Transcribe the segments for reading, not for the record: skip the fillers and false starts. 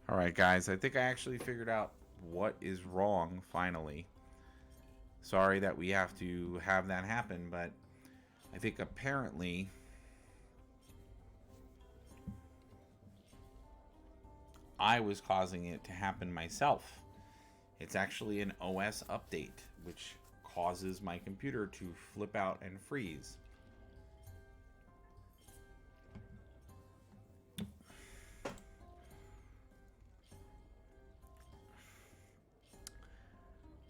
Alright guys, I think I actually figured out what is wrong finally. Sorry that we have to have that happen, but I think apparently I was causing it to happen myself. It's actually an OS update, which causes my computer to flip out and freeze.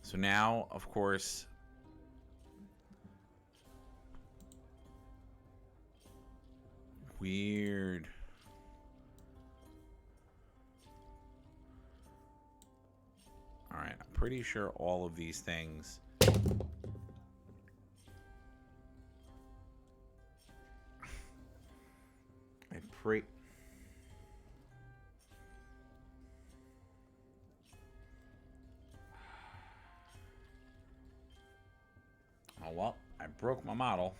So now, of course, weird. Alright, I'm pretty sure all of these things. I pray. Oh well, I broke my model.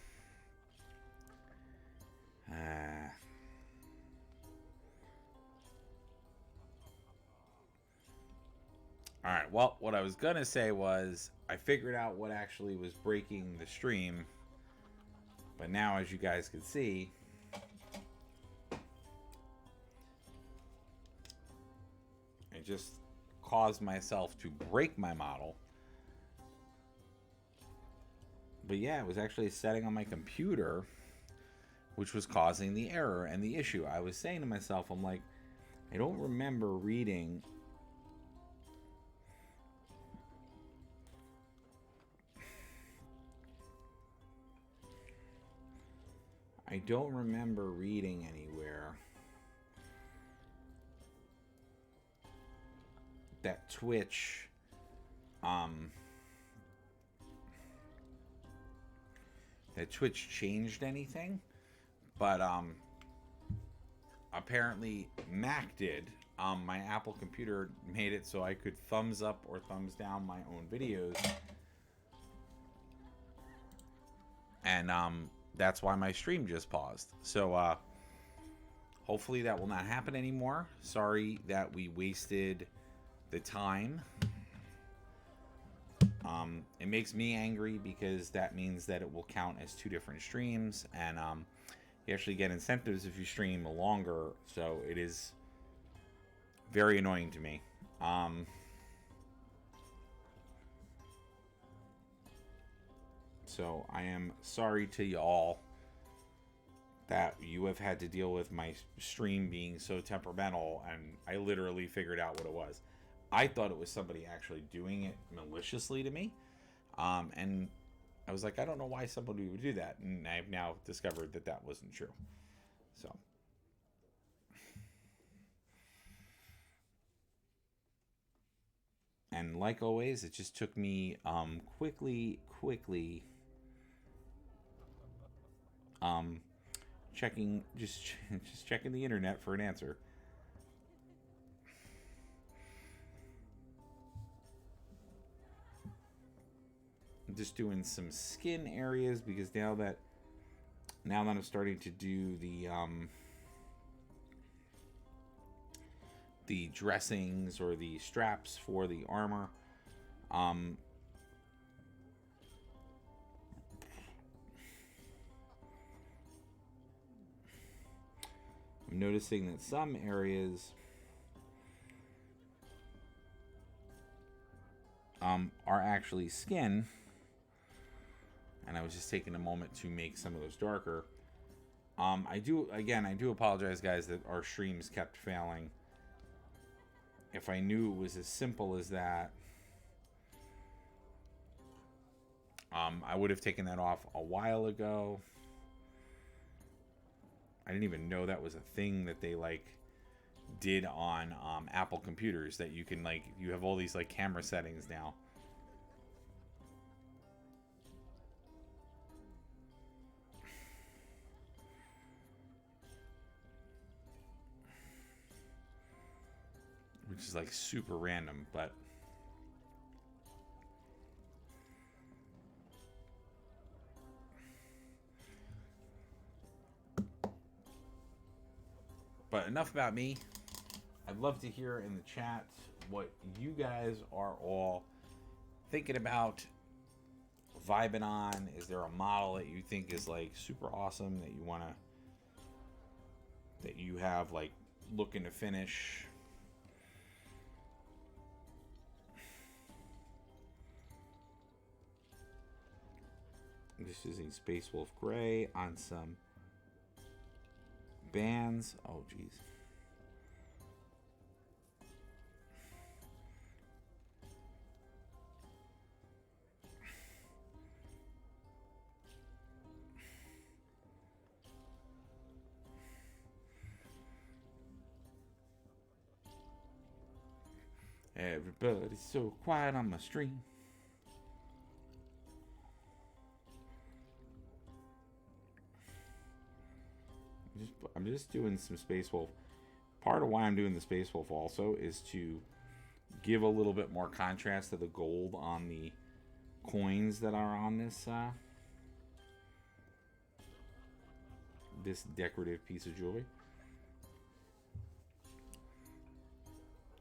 Alright, well, what I was gonna say was I figured out what actually was breaking the stream. But now, as you guys can see, I just caused myself to break my model. But yeah, it was actually a setting on my computer which was causing the error and the issue. I was saying to myself, I'm like, I don't remember reading anywhere that Twitch changed anything, but apparently Mac did. My Apple computer made it so I could thumbs up or thumbs down my own videos, and that's why my stream just paused. So hopefully that will not happen anymore. Sorry that we wasted the time. It makes me angry because that means that it will count as 2 different streams, and you actually get incentives if you stream longer, so it is very annoying to me. So I am sorry to y'all that you have had to deal with my stream being so temperamental, and I literally figured out what it was. I thought it was somebody actually doing it maliciously to me, and I was like, I don't know why somebody would do that, and I've now discovered that that wasn't true. So, and like always, it just took me quickly checking just checking the internet for an answer. I'm just doing some skin areas because now that I'm starting to do the dressings or the straps for the armor, I'm noticing that some areas are actually skin, and I was just taking a moment to make some of those darker. I do apologize, guys, that our streams kept failing. If I knew it was as simple as that, I would have taken that off a while ago. I didn't even know that was a thing that they did on Apple computers, that you can you have all these camera settings now. Which is super random, but enough about me. I'd love to hear in the chat what you guys are all thinking about, vibing on. Is there a model that you think is like super awesome that you want to, that you have like looking to finish? I'm just using Space Wolf Gray on some bands. Oh, geez. Everybody's so quiet on my stream. I'm just doing some Space Wolf. Part of why I'm doing the Space Wolf also is to give a little bit more contrast to the gold on the coins that are on this this decorative piece of jewelry.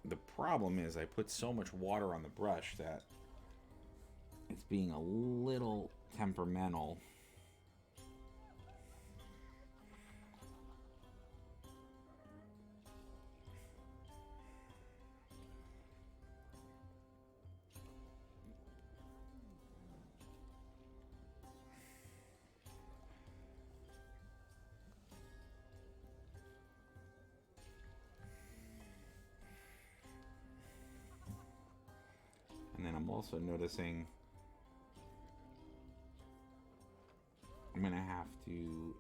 The problem is I put so much water on the brush that it's being a little temperamental. And then I'm also noticing I'm going to have to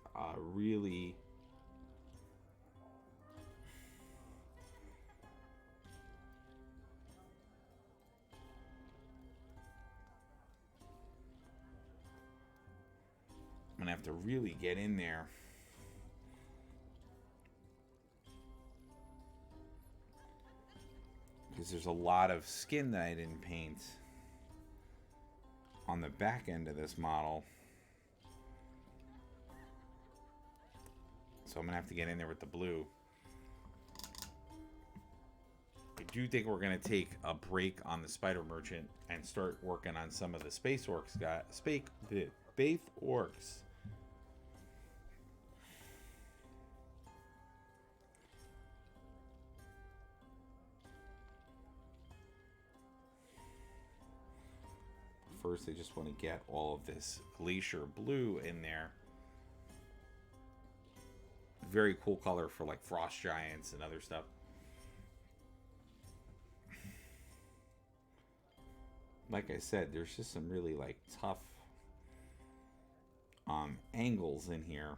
really get in there because there's a lot of skin that I didn't paint on the back end of this model. So I'm gonna have to get in there with the blue. I do think we're gonna take a break on the Spider Merchant and start working on some of the Space Orcs Space Orcs. First, I just want to get all of this glacier blue in there. Very cool color for like frost giants and other stuff. Like I said, there's just some really like tough angles in here.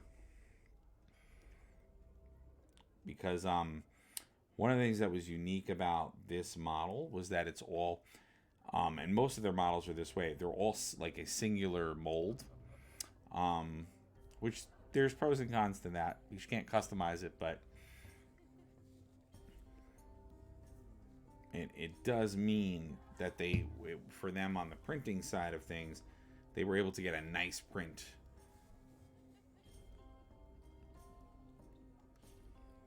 Because one of the things that was unique about this model was that it's all and most of their models are this way. They're all like a singular mold, which there's pros and cons to that. You can't customize it, but it does mean that for them on the printing side of things, they were able to get a nice print.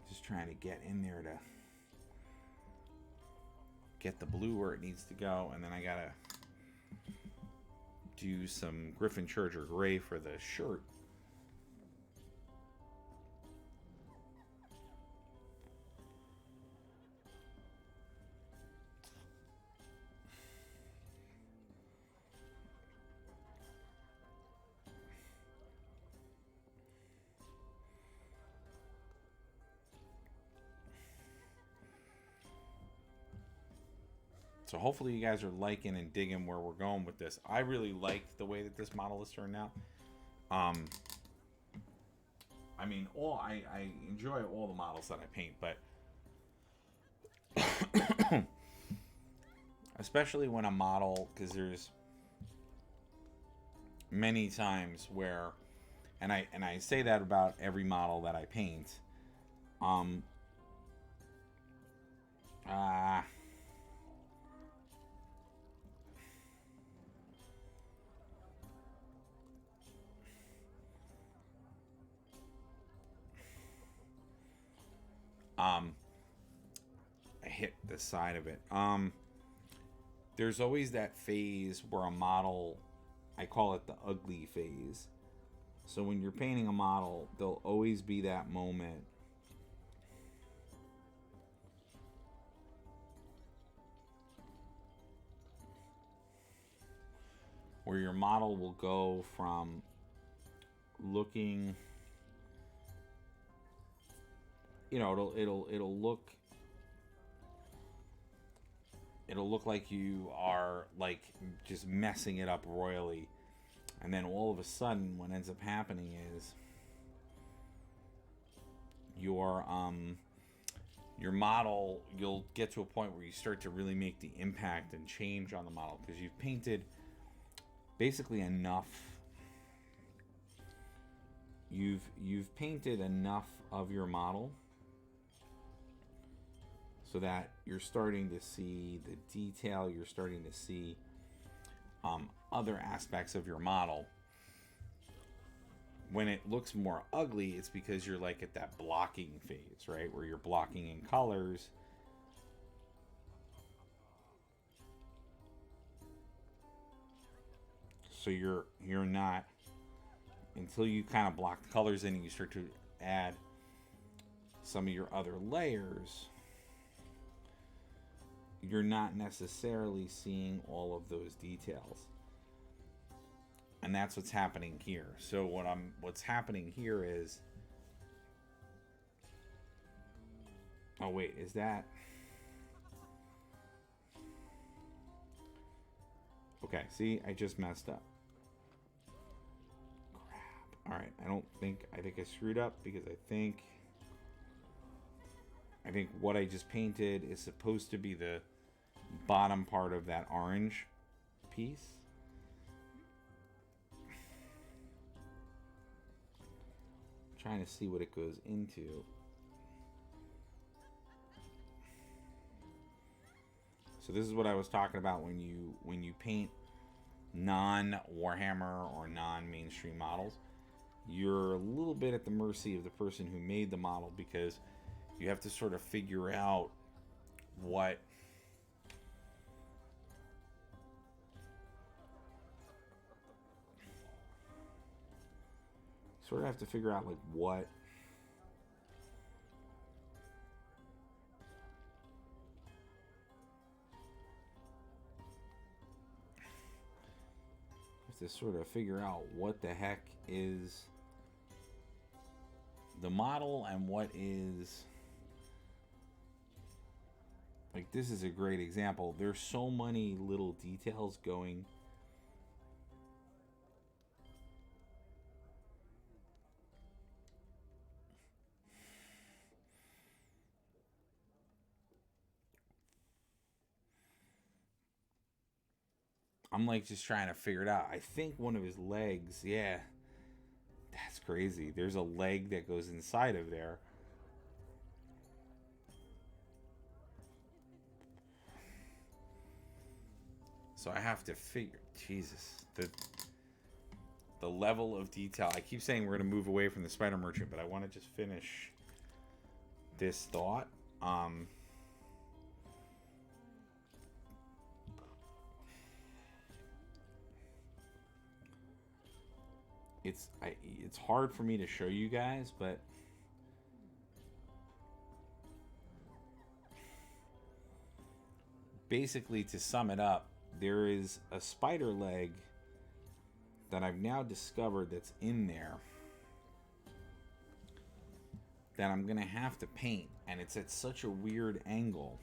Just trying to get in there to get the blue where it needs to go, and then I gotta do some Griffin Charger gray for the shirt. So hopefully you guys are liking and digging where we're going with this. I really like the way that this model has turned out. I mean, I enjoy all the models that I paint, but especially when a model, because there's many times where, and I say that about every model that I paint. hit the side of it. There's always that phase where a model, I call it the ugly phase. So when you're painting a model, there'll always be that moment where your model will go from looking, it'll look like you are like just messing it up royally, and then all of a sudden what ends up happening is your model, you'll get to a point where you start to really make the impact and change on the model because you've painted basically enough. You've painted enough of your model so that you're starting to see the detail, you're starting to see other aspects of your model. When it looks more ugly, it's because you're like at that blocking phase, right? Where you're blocking in colors. So you're not, until you kind of block the colors in and you start to add some of your other layers, you're not necessarily seeing all of those details. And that's what's happening here. So what's happening here is, oh wait, is that, okay, see, I just messed up. Crap. All right, I think I screwed up because I think what I just painted is supposed to be the bottom part of that orange piece. I'm trying to see what it goes into. So this is what I was talking about when you paint non-Warhammer or non-mainstream models. You're a little bit at the mercy of the person who made the model, because you have to sort of figure out what what the heck is the model and what is, like, this is a great example. There's so many little details going. I'm like just trying to figure it out. I think one of his legs, yeah, that's crazy. There's a leg that goes inside of there. So I have to figure, Jesus, the level of detail. I keep saying we're going to move away from the Spider Merchant, but I want to just finish this thought. It's hard for me to show you guys, but basically, to sum it up, there is a spider leg that I've now discovered that's in there that I'm gonna have to paint, and it's at such a weird angle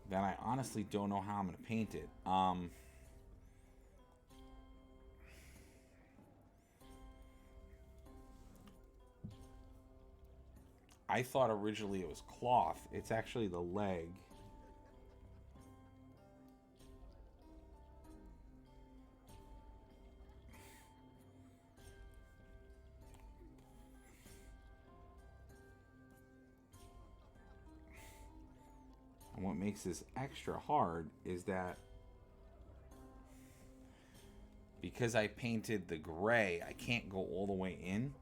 that I honestly don't know how I'm gonna paint it. I thought originally it was cloth. It's actually the leg. And what makes this extra hard is that because I painted the gray, I can't go all the way in.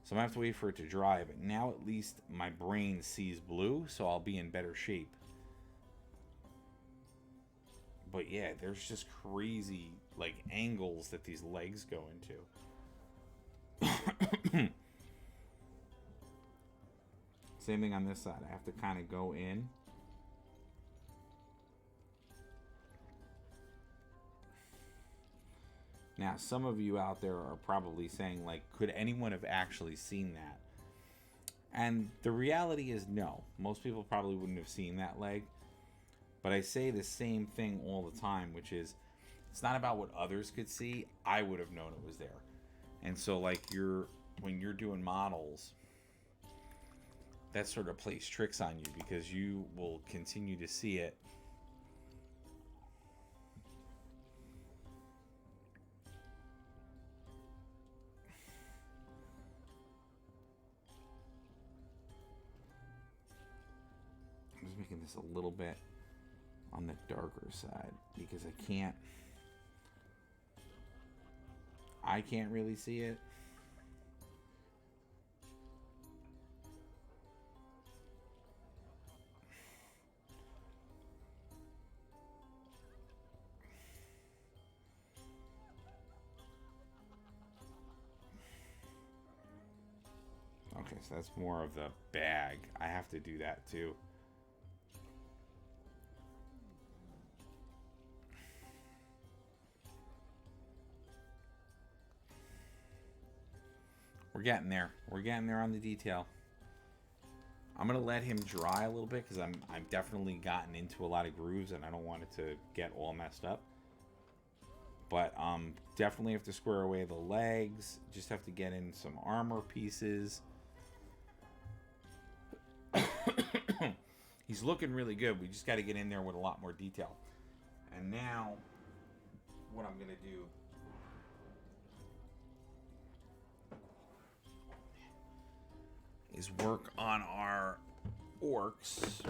So I'm going to have to wait for it to dry, but now at least my brain sees blue, so I'll be in better shape. But yeah, there's just crazy, like, angles that these legs go into. Same thing on this side. I have to kind of go in. Now, some of you out there are probably saying, like, could anyone have actually seen that? And the reality is no. Most people probably wouldn't have seen that leg. But I say the same thing all the time, which is, it's not about what others could see. I would have known it was there. And so, like, when you're doing models, that sort of plays tricks on you because you will continue to see it. I'm just making this a little bit on the darker side because I can't really see it. Okay, so that's more of the bag. I have to do that too. We're getting there. We're getting there on the detail. I'm gonna let him dry a little bit because I've definitely gotten into a lot of grooves and I don't want it to get all messed up. But definitely have to square away the legs. Just have to get in some armor pieces. He's looking really good. We just got to get in there with a lot more detail. And now, what I'm gonna do is work on our orcs,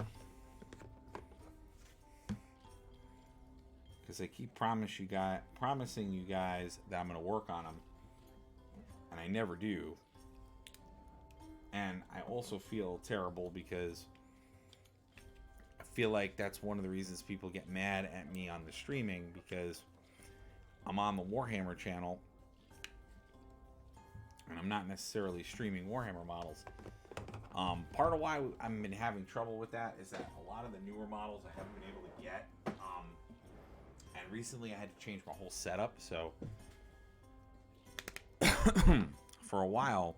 because I keep promising you guys that I'm going to work on them, and I never do. And I also feel terrible because I feel like that's one of the reasons people get mad at me on the streaming, because I'm on the Warhammer channel and I'm not necessarily streaming Warhammer models. Part of why I've been having trouble with that is that a lot of the newer models I haven't been able to get. And recently I had to change my whole setup, so for a while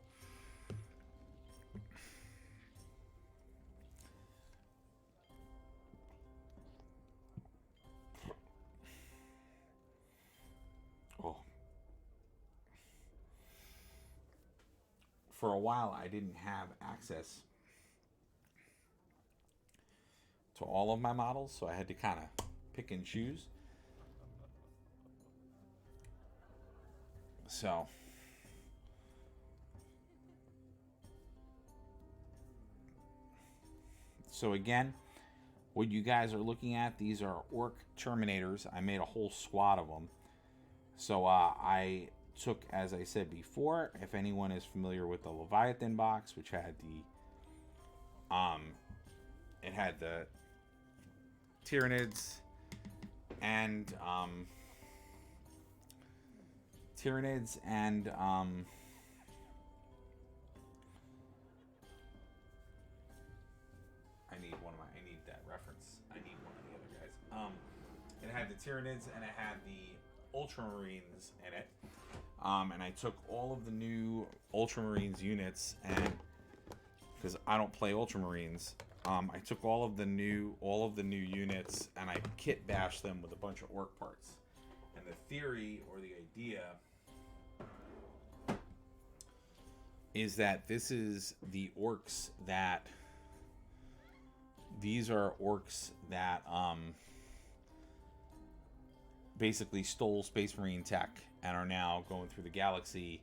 I didn't have access to all of my models, so I had to kind of pick and choose. So again, what you guys are looking at, these are Orc Terminators. I made a whole squad of them. So I took, as I said before, if anyone is familiar with the Leviathan box, which had it had the Tyranids and I need that reference. I need one of the other guys. It had the Tyranids and it had the Ultramarines in it. And I took all of the new Ultramarines units, and because I don't play Ultramarines, I took all of the new units and I kit bashed them with a bunch of orc parts. And the theory or the idea is that these are orcs that basically stole Space Marine tech and are now going through the galaxy,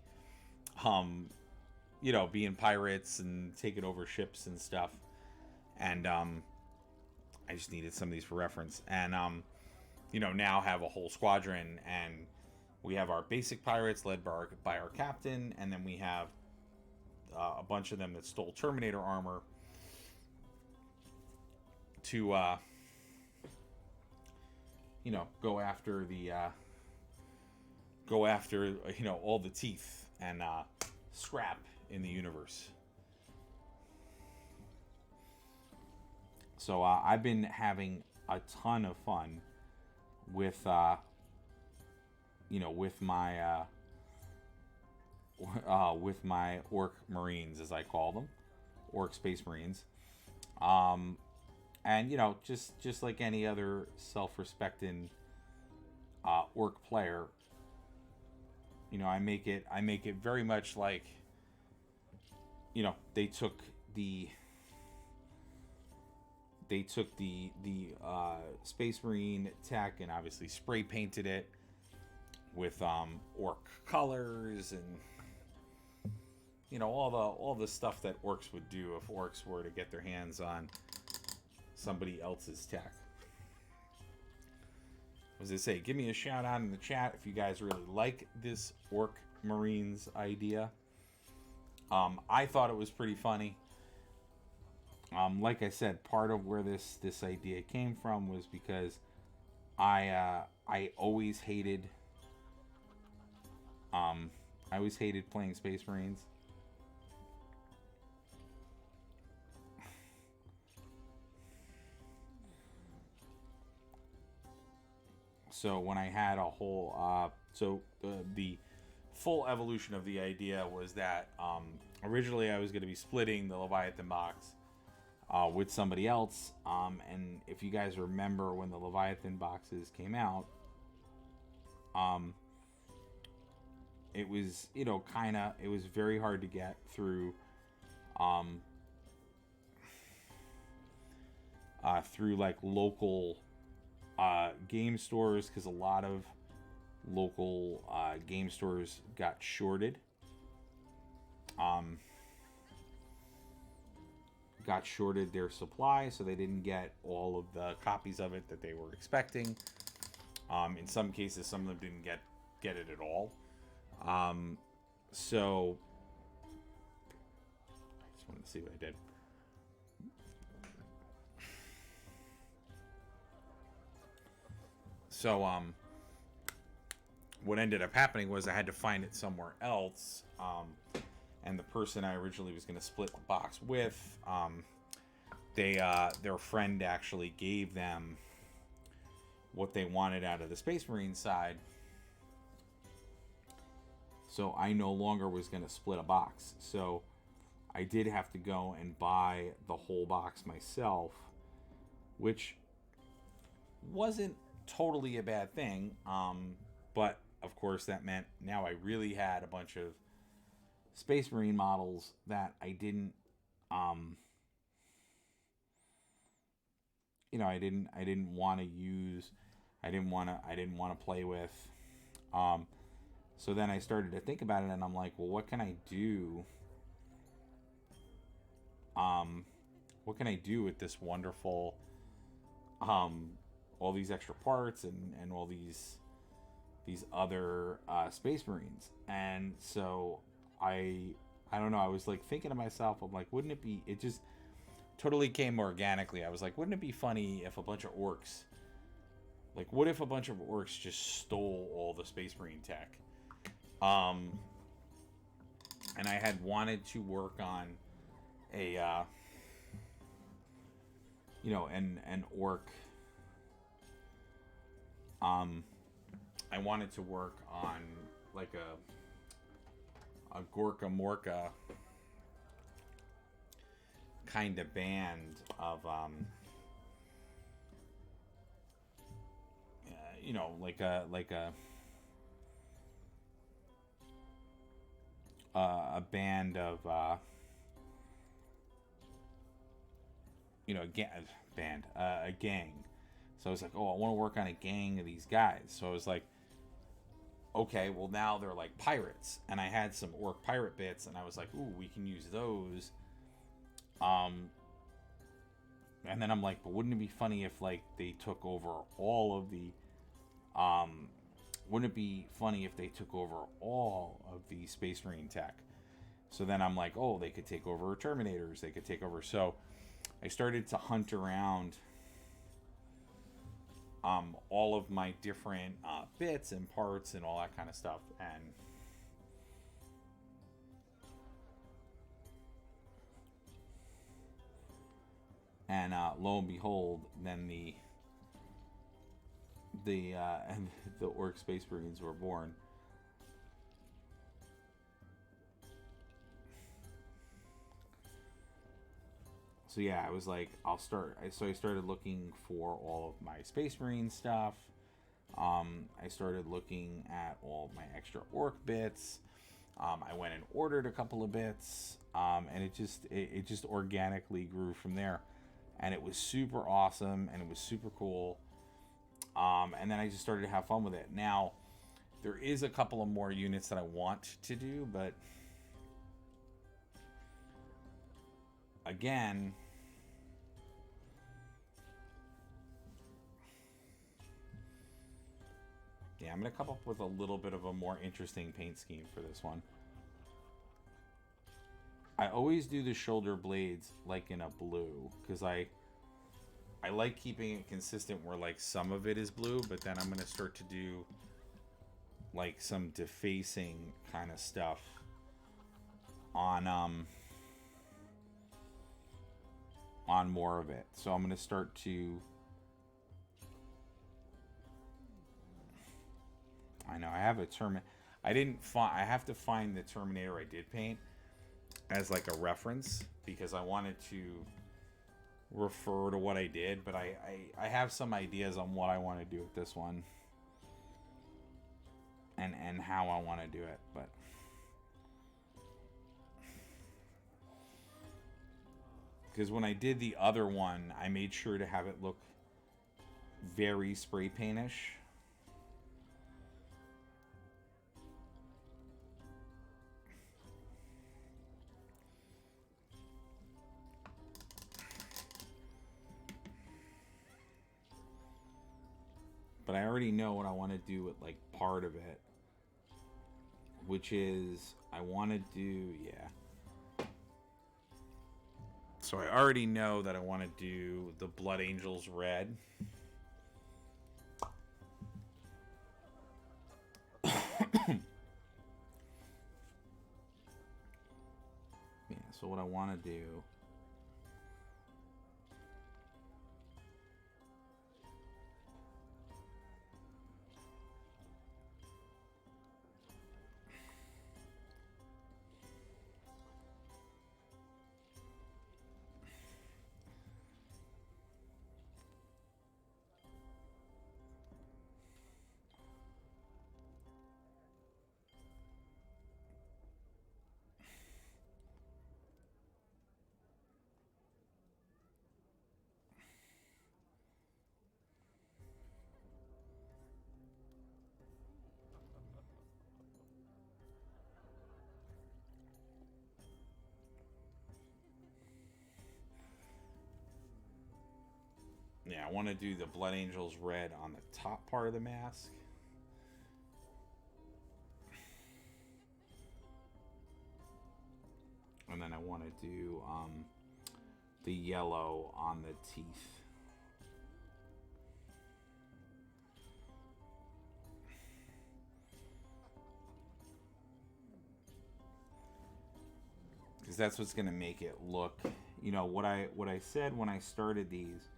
being pirates and taking over ships and stuff. And I just needed some of these for reference. And now have a whole squadron, and we have our basic pirates led by our captain, and then we have a bunch of them that stole Terminator armor to go after all the teeth and scrap in the universe. So I've been having a ton of fun with with my Orc Marines, as I call them, Orc Space Marines. And just like any other self-respecting Orc player, I make it very much like, they took the Space Marine tech and obviously spray painted it with Orc colors and all the stuff that Orcs would do if Orcs were to get their hands on somebody else's tech. As I say, give me a shout out in the chat if you guys really like this Orc Marines idea. I thought it was pretty funny. Like I said, part of where this idea came from was because I always hated playing Space Marines. So when I had a whole the full evolution of the idea was that originally I was going to be splitting the Leviathan box with somebody else, and if you guys remember when the Leviathan boxes came out, it was it was very hard to get through through like local game stores, because a lot of local game stores got shorted. Got shorted their supply, so they didn't get all of the copies of it that they were expecting. In some cases, some of them didn't get it at all. So I just wanted to see what I did. So what ended up happening was I had to find it somewhere else. And the person I originally was going to split the box with, their friend actually gave them what they wanted out of the Space Marine side. So I no longer was going to split a box. So I did have to go and buy the whole box myself, which wasn't totally a bad thing. But of course that meant now I really had a bunch of Space Marine models that I didn't I didn't want to use, I didn't want to play with. So then I started to think about it, and I'm like, well, what can I do? What can I do with this wonderful all these extra parts and all these other Space Marines? And so I don't know, I was like thinking to myself, I'm like, wouldn't it be, it just totally came organically. I was like, wouldn't it be funny if a bunch of orcs, like what if a bunch of orcs just stole all the Space Marine tech? And I had wanted to work on a an orc, I wanted to work on like a Gorka Morka kind of band of like a band of a gang. So I was like, oh, I want to work on a gang of these guys. So I was like, okay, well now they're like pirates, and I had some orc pirate bits, and I was like, ooh, we can use those. And then I'm like, but wouldn't it be funny if like they took over all of the wouldn't it be funny if they took over all of the Space Marine tech? So then I'm like, oh, they could take over Terminators. They could take over. So I started to hunt around all of my different bits and parts and all that kind of stuff. And lo and behold, then and the Orc Space Marines were born. So yeah, I was like, I'll start. So I started looking for all of my Space Marine stuff. I started looking at all of my extra Orc bits. I went and ordered a couple of bits, and it just organically grew from there, and it was super awesome and it was super cool. And then I just started to have fun with it. Now, there is a couple of more units that I want to do, but again, yeah, I'm going to come up with a little bit of a more interesting paint scheme for this one. I always do the shoulder blades like in a blue, because I like keeping it consistent where like some of it is blue, but then I'm going to start to do like some defacing kind of stuff on more of it. So I'm going to start to, I know I have a I have to find the Terminator I did paint as like a reference, because I wanted to refer to what I did, but I have some ideas on what I want to do with this one and how I want to do it, but because when I did the other one, I made sure to have it look very spray paintish. But I already know what I want to do with like part of it, which is I want to do, yeah. So I already know that I want to do the Blood Angels red. Yeah, so what I want to do, yeah, I want to do the Blood Angels red on the top part of the mask. And then I want to do the yellow on the teeth. Because that's what's going to make it look, you know, what I said when I started these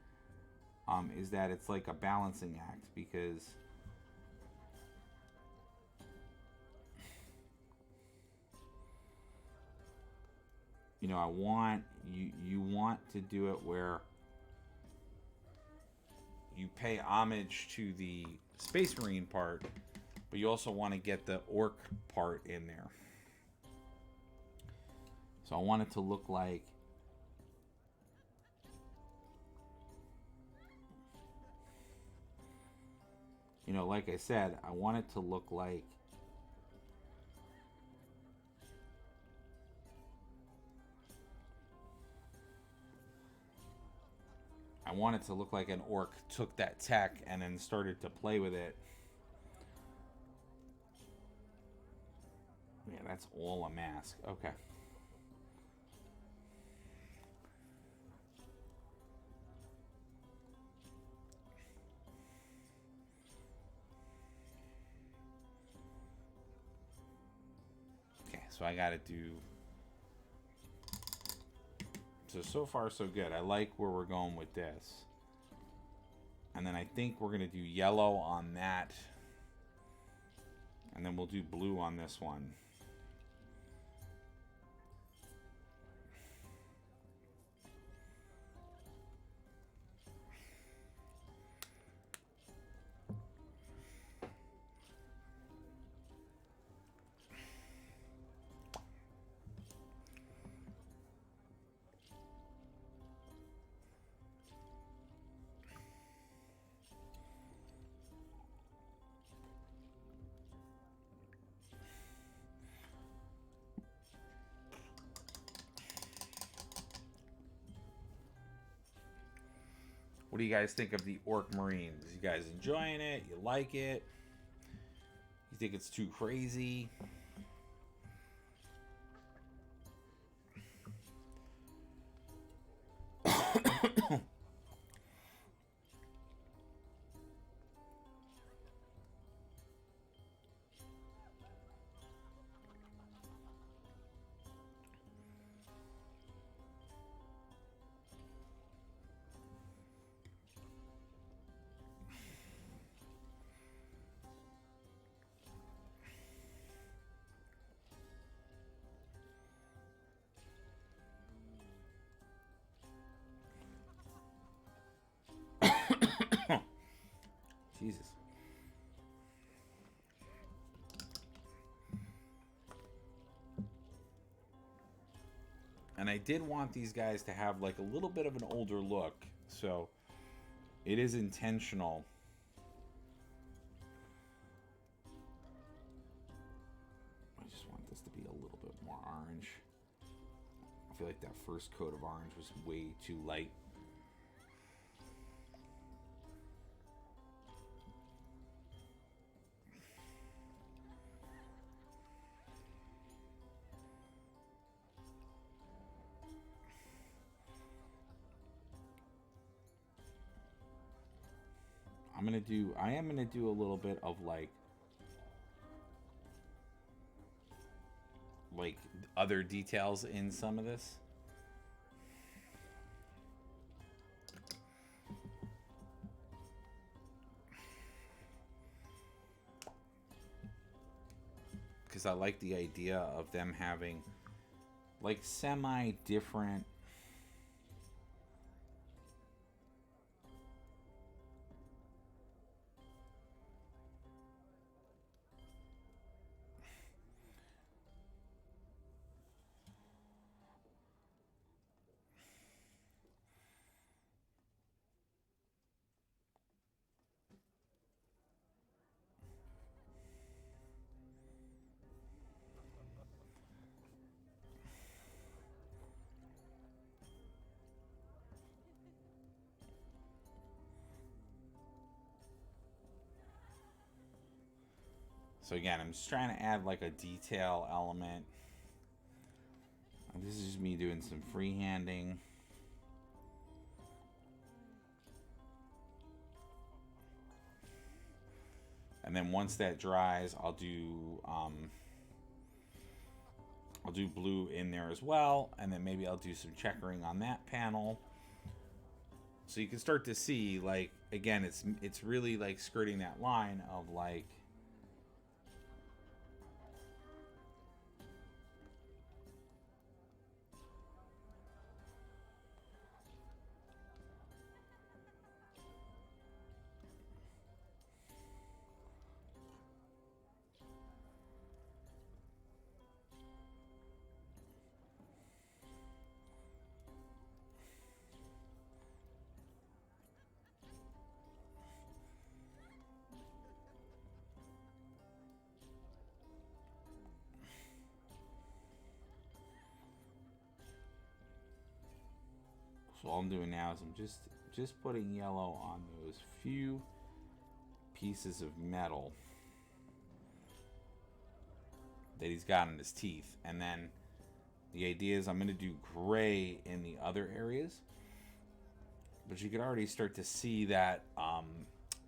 is that it's like a balancing act, because you know, I want you want to do it where you pay homage to the Space Marine part, but you also want to get the Orc part in there. So I want it to look like, you know, like I said, I want it to look like an orc took that tech and then started to play with it. Yeah, that's all a mask. Okay. So I got to do... So far, so good. I like where we're going with this. And then I think we're going to do yellow on that. And then we'll do blue on this one. What do you guys think of the Orc Marines? You guys enjoying it? You like it? You think it's too crazy? Jesus. And I did want these guys to have like a little bit of an older look, so it is intentional. I just want this to be a little bit more orange. I feel like that first coat of orange was way too light. I am gonna do a little bit of like other details in some of this. Because I like the idea of them having like semi-different So again, I'm just trying to add like a detail element. This is just me doing some freehanding. And then once that dries, I'll do blue in there as well, and then maybe I'll do some checkering on that panel. So you can start to see, like, again, it's really like skirting that line of like So all I'm doing now is I'm just putting yellow on those few pieces of metal that he's got in his teeth. And then the idea is I'm going to do gray in the other areas. But you could already start to see that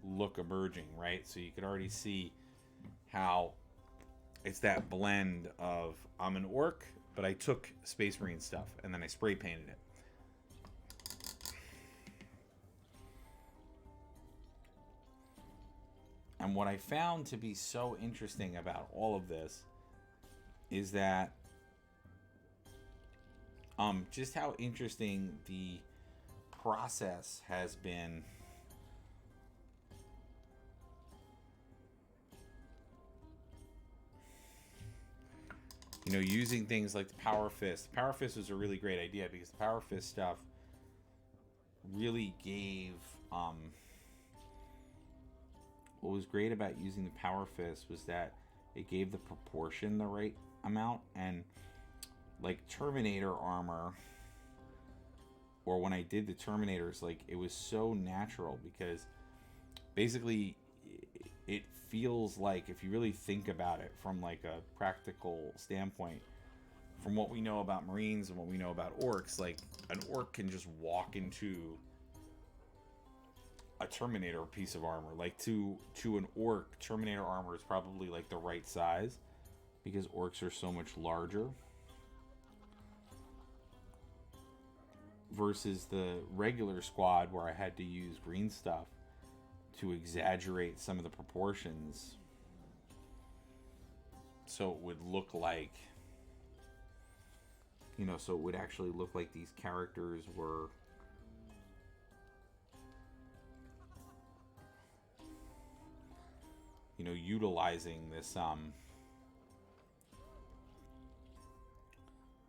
look emerging, right? So you could already see how it's that blend of I'm an orc, but I took Space Marine stuff and then I spray painted it. And what I found to be so interesting about all of this is that just how interesting the process has been. You know, using things like the Power Fist. The Power Fist was a really great idea because the Power Fist stuff really gave what was great about using the Power Fist was that it gave the proportion the right amount. And like Terminator armor, or when I did the Terminators, like it was so natural because basically it feels like, if you really think about it from like a practical standpoint, from what we know about Marines and what we know about orcs, like an orc can just walk into a Terminator piece of armor. Like to an orc, Terminator armor is probably like the right size because orcs are so much larger. Versus the regular squad where I had to use green stuff to exaggerate some of the proportions so it would look like, you know, so it would actually look like these characters were you know, utilizing this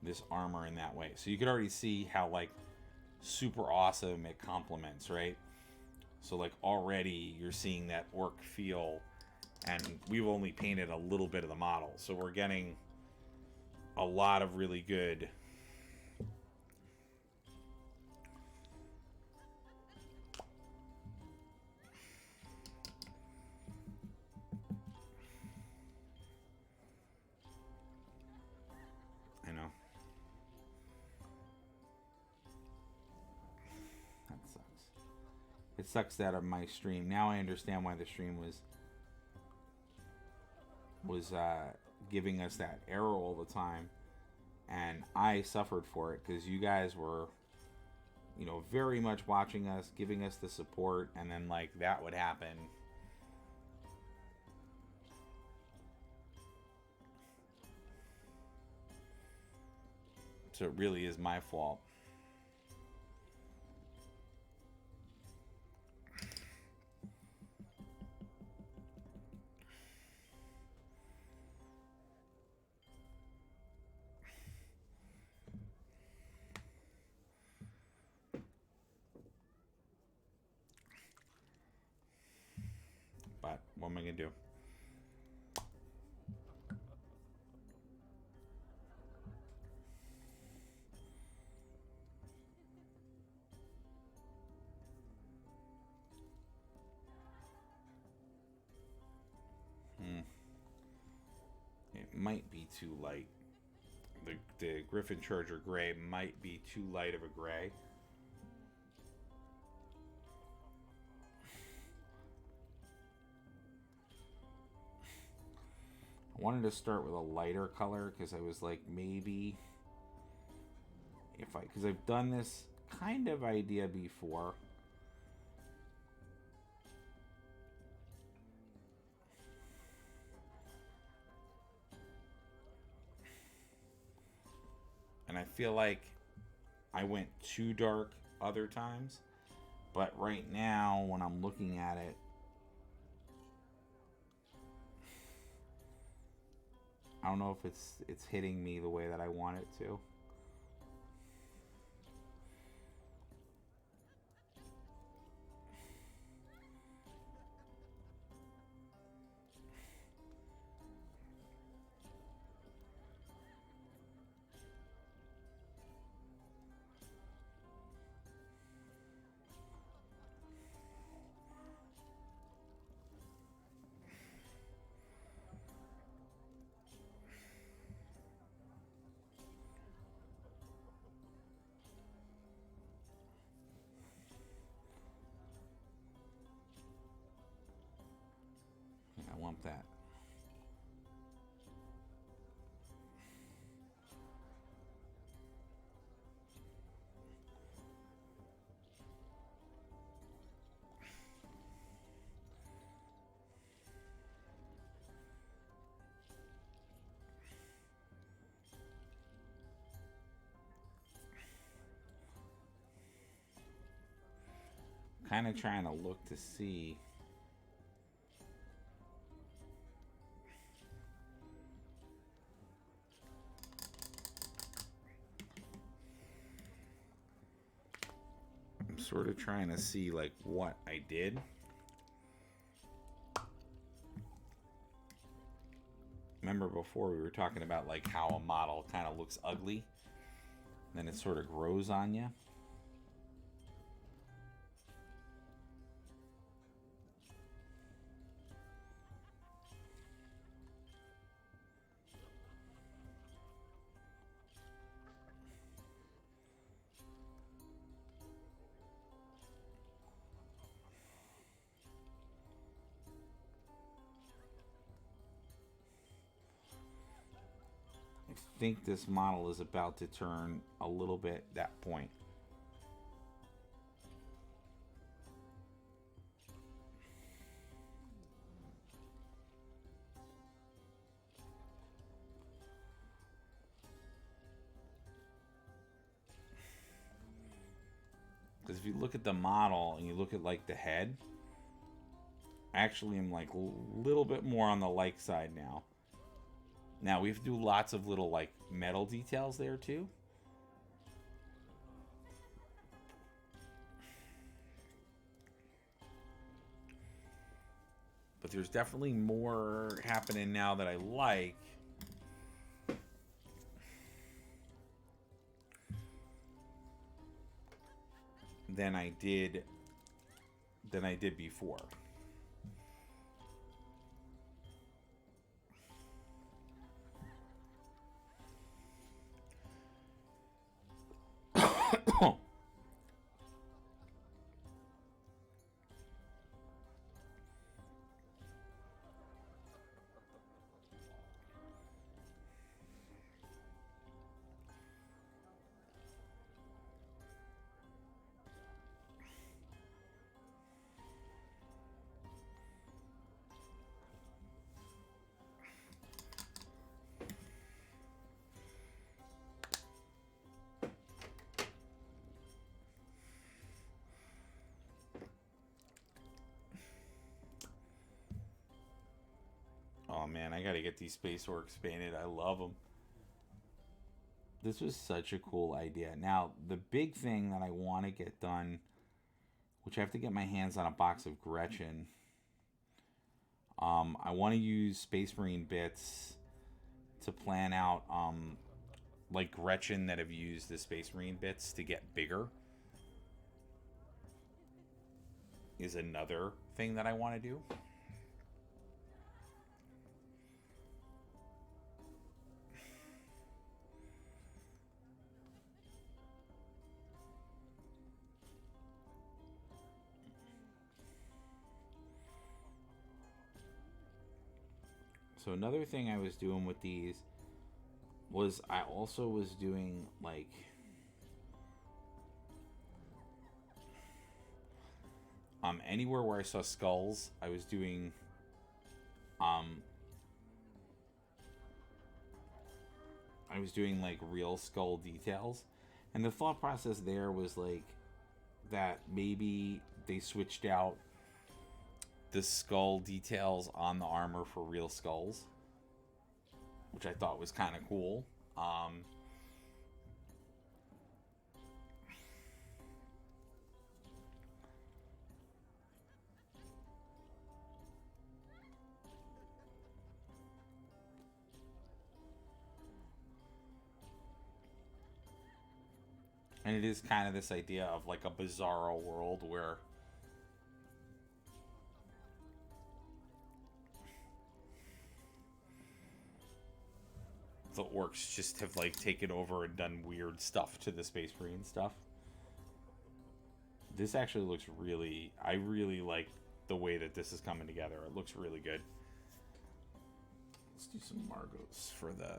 this armor in that way. So you could already see how like super awesome it complements, right? So like already you're seeing that orc feel, and we've only painted a little bit of the model, so we're getting a lot of really good I know. That sucks. It sucks that of my stream. Now I understand why the stream was giving us that error all the time, and I suffered for it because you guys were, you know, very much watching us, giving us the support, and then like that would happen. So it really is my fault. But what am I gonna do? It might be too light. The Griffin Charger Gray might be too light of a gray. I wanted to start with a lighter color because I was like, maybe if I, because I've done this kind of idea before. And I feel like I went too dark other times. But right now, when I'm looking at it, I don't know if it's hitting me the way that I want it to. I want that. Kind of trying to look to see. I'm sort of trying to see like what I did. Remember before we were talking about like how a model kind of looks ugly, then it sort of grows on you. I think this model is about to turn a little bit that point. Because if you look at the model and you look at like the head, I actually am like a little bit more on the like side now. Now we have to do lots of little like metal details there too. But there's definitely more happening now that I like. Than I did before. Oh man, I gotta get these space orcs painted. I love them. This was such a cool idea. Now, the big thing that I want to get done, which I have to get my hands on a box of Gretchen. I want to use Space Marine bits to plan out, like Gretchen that have used the Space Marine bits to get bigger. Is another thing that I want to do. So another thing I was doing with these was I also was doing like anywhere where I saw skulls, I was doing like real skull details. And the thought process there was like that maybe they switched out the skull details on the armor for real skulls, which I thought was kind of cool. And it is kind of this idea of like a bizarro world where the orcs just have like taken over and done weird stuff to the Space Marine stuff. This actually looks really, I really like the way that this is coming together. It looks really good. Let's do some Margos for the...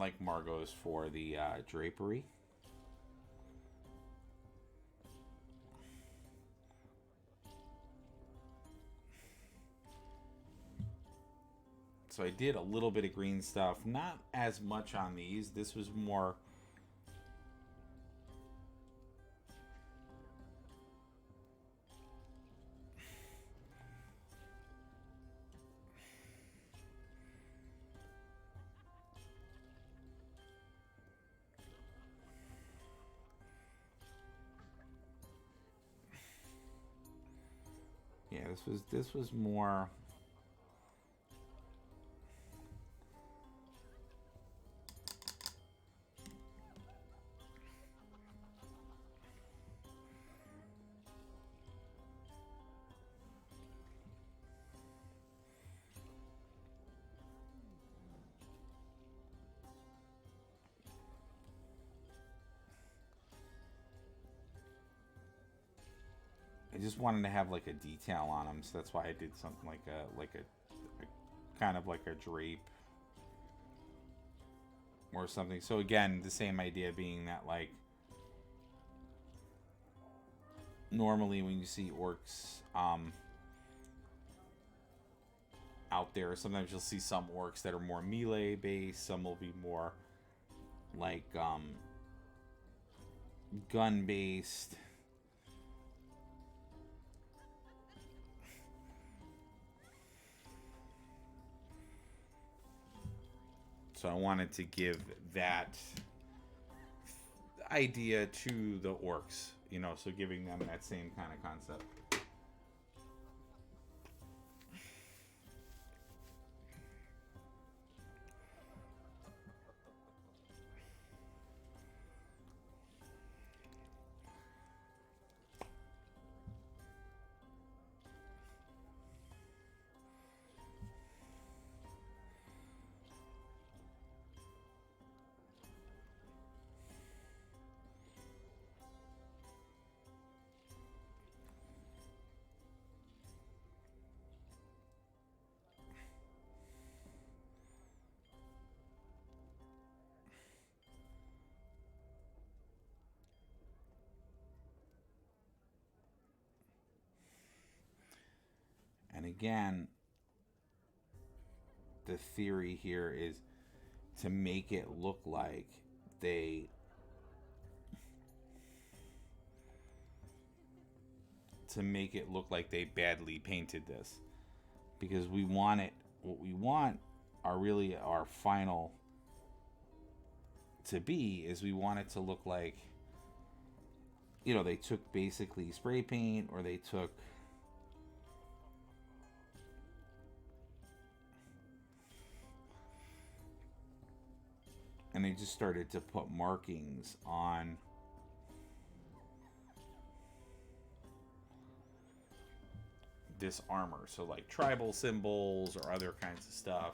like Margot's for the drapery. So I did a little bit of green stuff, not as much on these. This was more yeah, this was more. I just wanted to have like a detail on them, so that's why I did something like a kind of like a drape or something. So again, the same idea being that like normally when you see orcs out there, sometimes you'll see some orcs that are more melee based, some will be more like gun based. So I wanted to give that idea to the orcs, you know, so giving them that same kind of concept. And again, the theory here is to make it look like they badly painted this, because we want it, what we want are really our final to be is we want it to look like, you know, they took basically spray paint, or they took and they just started to put markings on this armor. So like tribal symbols or other kinds of stuff.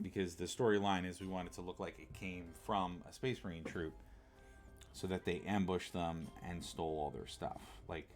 Because the storyline is we want it to look like it came from a Space Marine troop, so that they ambushed them and stole all their stuff. Like,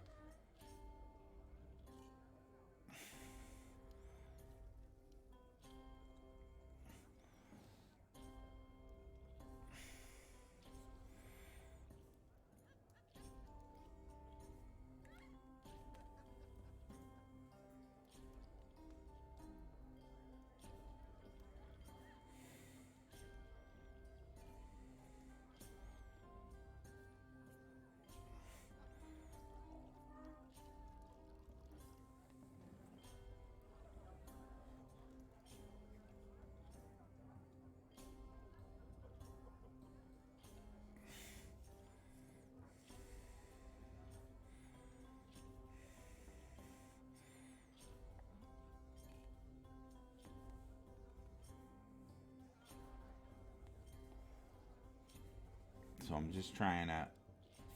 so I'm just trying to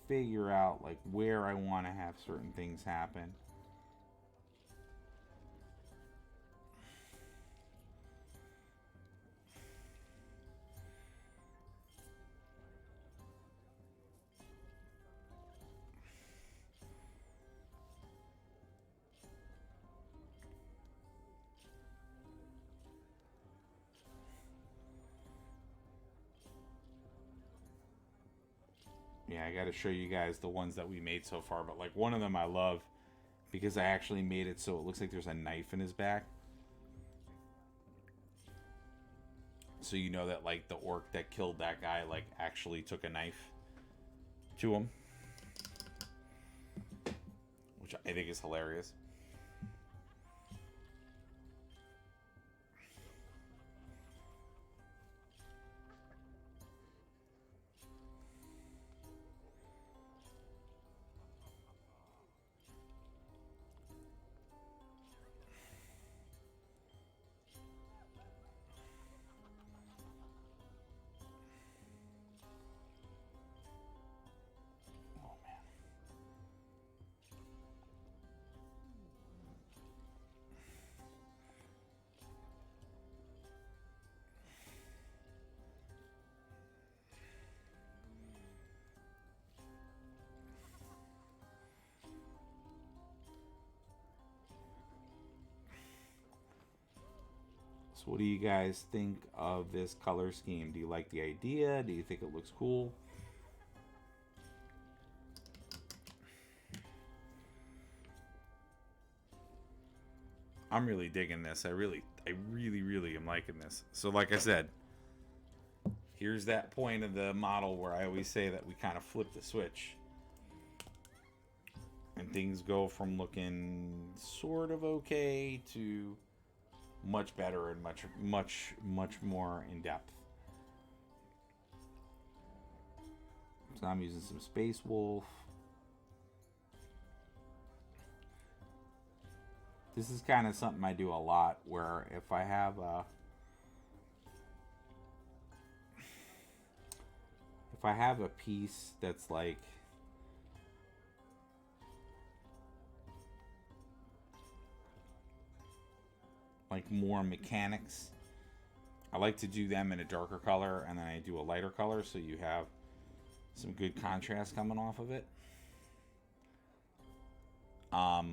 figure out like where I want to have certain things happen. Yeah, I got to show you guys the ones that we made so far. But like one of them I love because I actually made it so it looks like there's a knife in his back. So you know that like the orc that killed that guy like actually took a knife to him, which I think is hilarious. So what do you guys think of this color scheme? Do you like the idea? Do you think it looks cool? I'm really digging this. I really am liking this. So like I said, here's that point of the model where I always say that we kind of flip the switch. And things go from looking sort of okay to much better and much more in depth. So I'm using some Space Wolf. This is kind of something I do a lot where if I have a piece that's like more mechanics, I like to do them in a darker color and then I do a lighter color so you have some good contrast coming off of it. I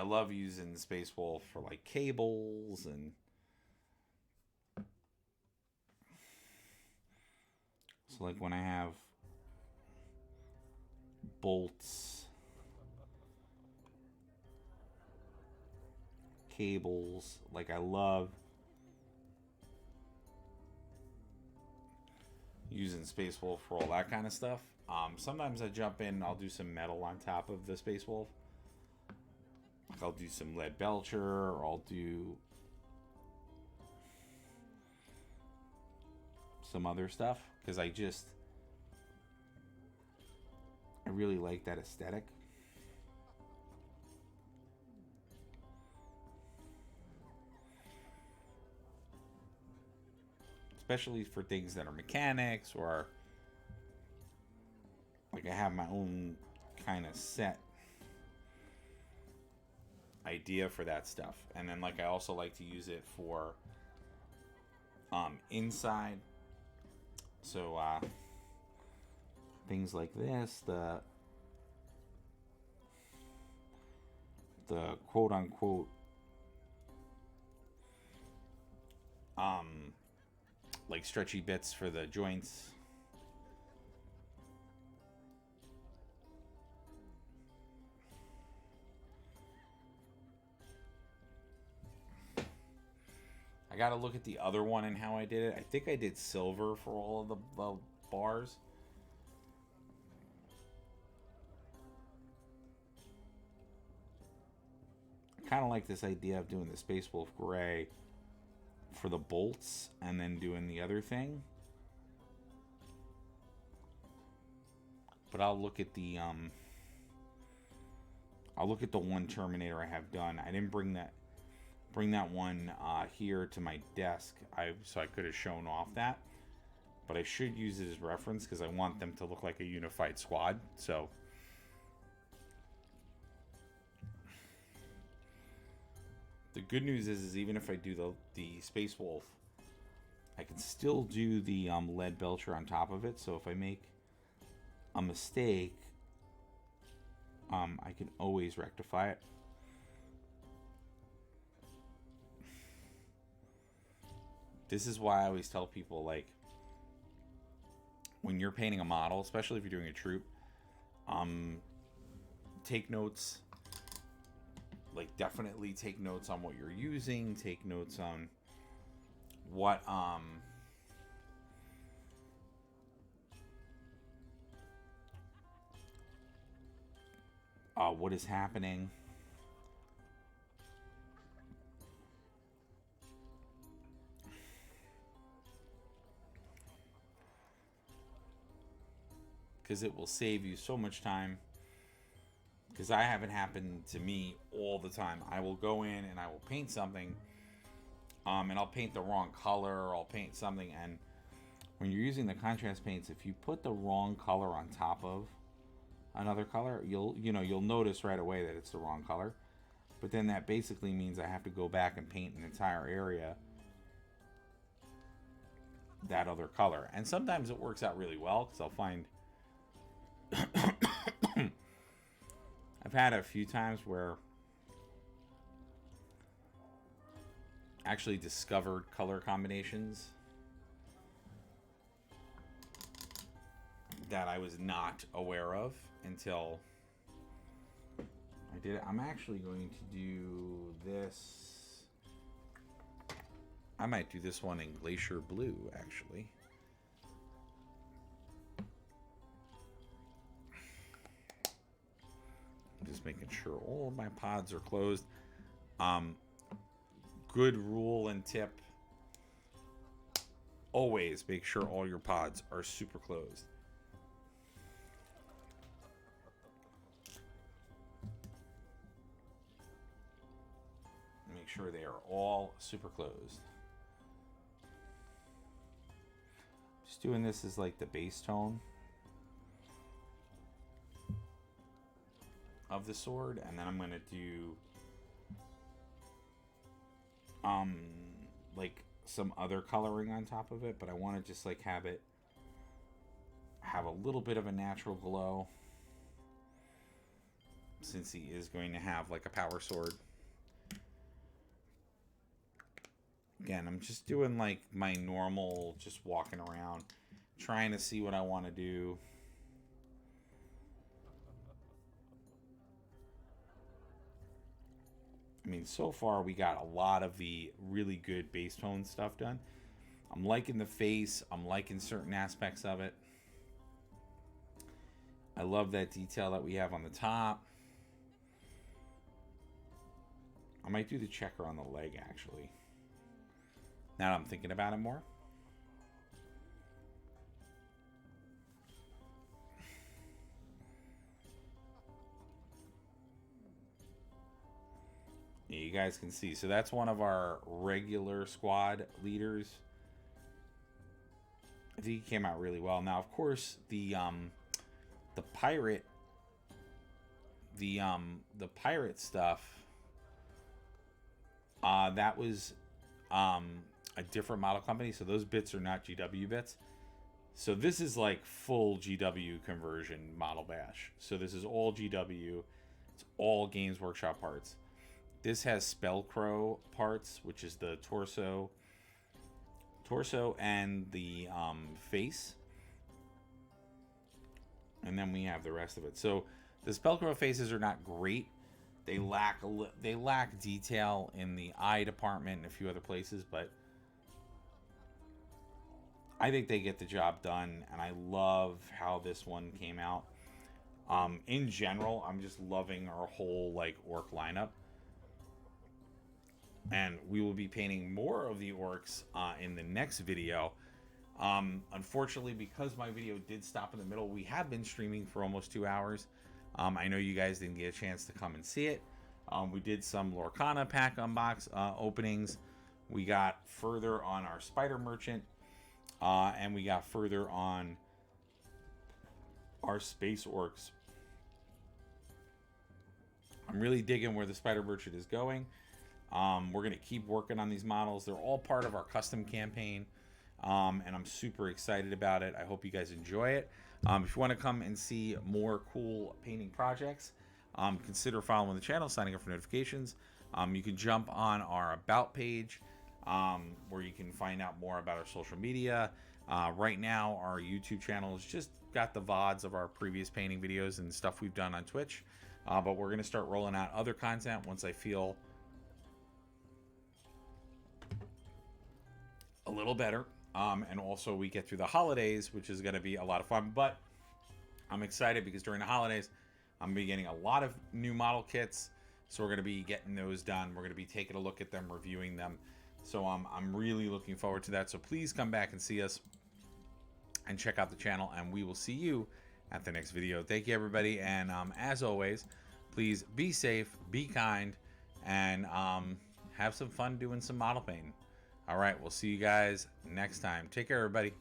love using Space Wolf for like cables and so like when I have bolts, cables, like I love using Space Wolf for all that kind of stuff. Sometimes I jump in, I'll do some metal on top of the Space Wolf. Like I'll do some lead belcher, or I'll do some other stuff because I really like that aesthetic. Especially for things that are mechanics or like I have my own kind of set idea for that stuff. And then like I also like to use it for inside. So things like this, the quote unquote like stretchy bits for the joints. I gotta look at the other one and how I did it. I think I did silver for all of the bars. I kind of like this idea of doing the Space Wolf gray for the bolts and then doing the other thing. But I'll look at the one Terminator I have done. I didn't bring that one here to my desk. So I could have shown off that, but I should use it as reference because I want them to look like a unified squad. So the good news is even if I do the Space Wolf, I can still do the lead belcher on top of it. So if I make a mistake, I can always rectify it. This is why I always tell people, like, when you're painting a model, especially if you're doing a troop, take notes. Like, definitely take notes on what you're using. Take notes on what what is happening. Because it will save you so much time. Because I have it happen to me all the time. I will go in and I will paint something, and I'll paint the wrong color, or I'll paint something, and when you're using the contrast paints, if you put the wrong color on top of another color, you'll notice right away that it's the wrong color. But then that basically means I have to go back and paint an entire area that other color. And sometimes it works out really well, because I'll find I've had a few times where I actually discovered color combinations that I was not aware of until I did it. I'm actually going to do this. I might do this one in Glacier Blue, actually. I'm just making sure all of my pods are closed. Good rule and tip: always make sure all your pods are super closed. Make sure they are all super closed. Just doing this as like the base tone of the sword, and then I'm gonna do like some other coloring on top of it, but I want to just like have a little bit of a natural glow, since he is going to have like a power sword. Again, I'm just doing like my normal, just walking around, trying to see what I want to do. I mean, so far we got a lot of the really good base tone stuff done. I'm liking the face. I'm liking certain aspects of it. I love that detail that we have on the top. I might do the checker on the leg, actually, now that I'm thinking about it more. You guys can see. So that's one of our regular squad leaders. I think he came out really well. Now, of course, the pirate, the pirate stuff, that was a different model company. So those bits are not GW bits. So this is like full GW conversion model bash. So this is all GW. It's all Games Workshop parts. This has Spellcrow parts, which is the torso and the face. And then we have the rest of it. So the Spellcrow faces are not great. They lack detail in the eye department and a few other places, but I think they get the job done, and I love how this one came out. In general, I'm just loving our whole like orc lineup. And we will be painting more of the orcs in the next video. Unfortunately, because my video did stop in the middle, we have been streaming for almost 2 hours. I know you guys didn't get a chance to come and see it. We did some Lorcana pack unbox openings. We got further on our Spider Merchant. And we got further on our Space Orcs. I'm really digging where the Spider Merchant is going. We're going to keep working on these models. They're all part of our custom campaign, and I'm super excited about it. I hope you guys enjoy it. If you want to come and see more cool painting projects, consider following the channel, signing up for notifications. You can jump on our About page, where you can find out more about our social media. Right now, our YouTube channel has just got the VODs of our previous painting videos and stuff we've done on Twitch. But we're going to start rolling out other content once I feel a little better. And also we get through the holidays, which is going to be a lot of fun. But I'm excited because during the holidays, I'm going to be getting a lot of new model kits. So we're going to be getting those done. We're going to be taking a look at them, reviewing them. So I'm really looking forward to that. So please come back and see us and check out the channel. And we will see you at the next video. Thank you, everybody. And as always, please be safe, be kind, and have some fun doing some model painting. All right, we'll see you guys next time. Take care, everybody.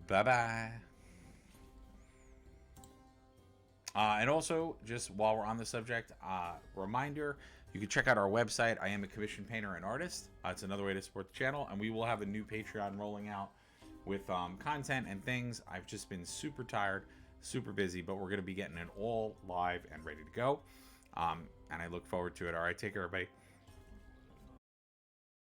Bye-bye. And also, just while we're on the subject, reminder, you can check out our website. I am a commissioned painter and artist. It's another way to support the channel. And we will have a new Patreon rolling out with content and things. I've just been super tired, super busy, but we're going to be getting it all live and ready to go. And I look forward to it. All right, take care, everybody.